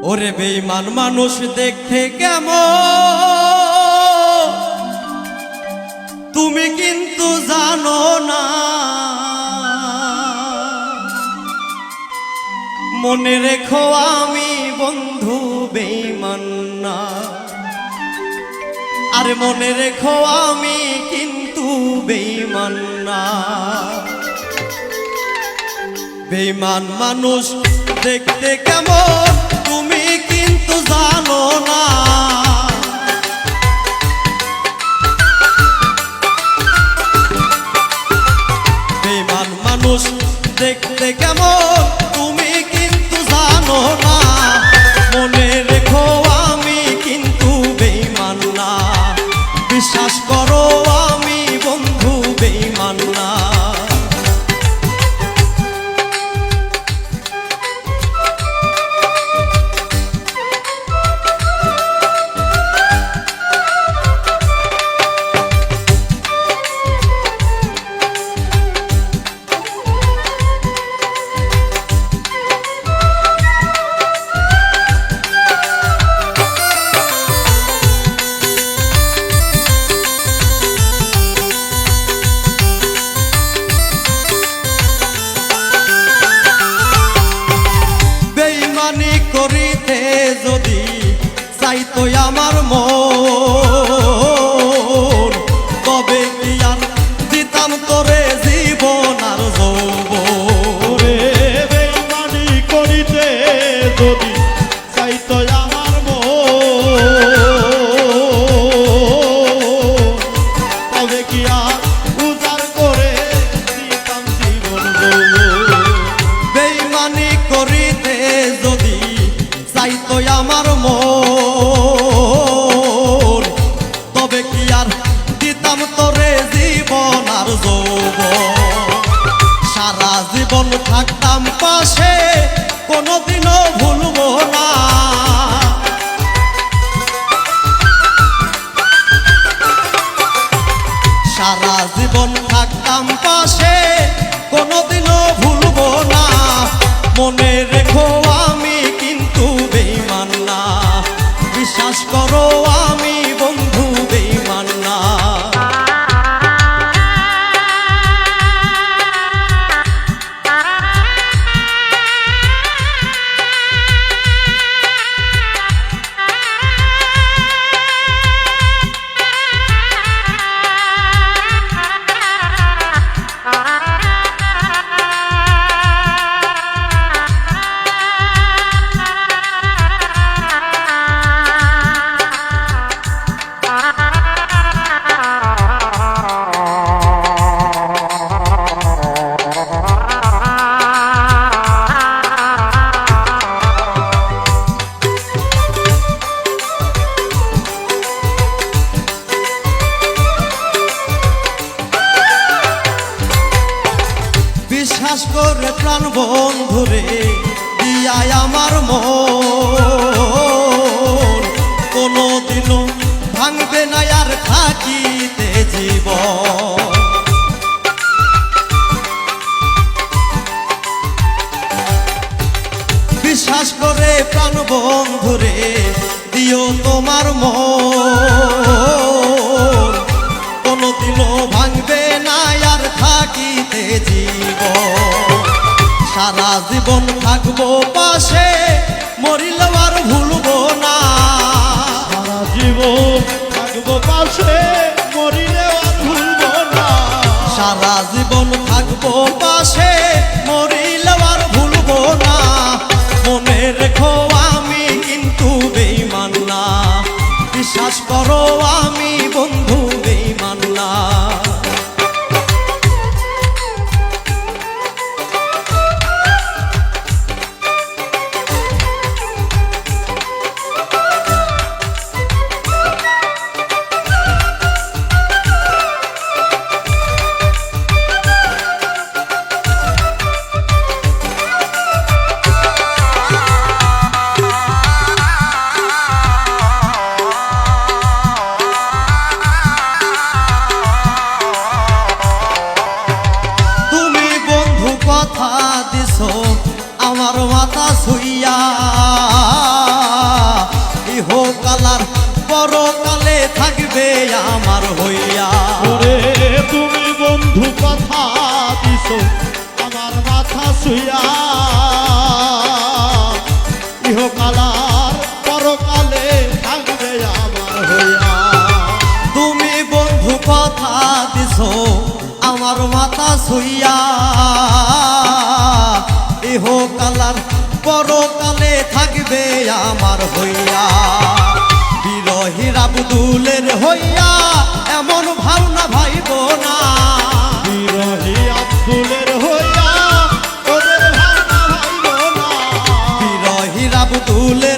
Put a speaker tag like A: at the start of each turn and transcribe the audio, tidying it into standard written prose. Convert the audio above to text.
A: ওরে বেঈমান মানুষ দেখতে কেমন তুমি কিন্তু জানো না, মনে রেখো আমি বন্ধু বেঈমান না। আরে মনে রেখো আমি কিন্তু বেঈমান না। বেঈমান মানুষ দেখতে কেমন তুমি কিন্তু জানো না, বেঈমান মানুষ দেখতে কেমন তুমি কিন্তু জানো না, মনে রেখো আমি কিন্তু বেঈমান না। বিশ্বাস করো আমি বন্ধু বেঈমান না। করিতে যদি চাইতো আমার মন, তবে কি আর দিতাম তোরে জীবন আর যৌবন।
B: বেঈমানি করিতে যদি চাইতো আমার মন, তবে কি আর উজাড় করে দিতাম জীবন যৌবন।
A: বেঈমানি করিতে যদি চাইতো আমার মন, তবে কি আর দিতাম তোরে জীবন আর যৌবন। সারা জীবন থাকতাম পাশে কোনোদিনও ভুলবো না, সারা জীবন থাকতাম পাশে কোনোদিনও ভুলবো না। মনে রেখো আমি কিন্তু বেঈমান না। বিশ্বাস করো আমি বন্ধু বেঈমান না। বিশ্বাস করে প্রাণ বন্ধুরে দিয়াই আমার মন, কোনোদিনও ভাঙবে না আর থাকিতে জীবন। বিশ্বাস করে প্রাণ বন্ধুরে দিও তোমার মন, কোনোদিনও ভাঙবে না আর থাকিতে জীবন। সারা জীবন থাকবো পাশে মরিলেও আর ভুলবো না,
B: সারা জীবন থাকবো পাশে মরিলেও আর ভুলবো না।
A: সারা জীবন থাকবো পাশে মরিলেও আর ভুলবো না। মনে রেখো আমি কিন্তু বেঈমান না। বিশ্বাস করো আমি বন্ধু বেঈমান না। থাকবে আমার হইয়া।
B: ওরে তুমি বন্ধু কথা দিছো আমার মাথা শুইয়া, ইহকালার পরকালে থাকবে আমার হইয়া।
A: তুমি বন্ধু কথা দিছো আমার মাথা ছুইয়া, ইহকালার পরকালে থাকবে আমার হইয়া। বিরহীর আব্দুলের হইয়া এমন ভাবনা ভাইব না,
B: বিরহী আব্দুলের হইয়া ওদের ভাবনা ভাইব না।
A: বিরহীর আব্দুলের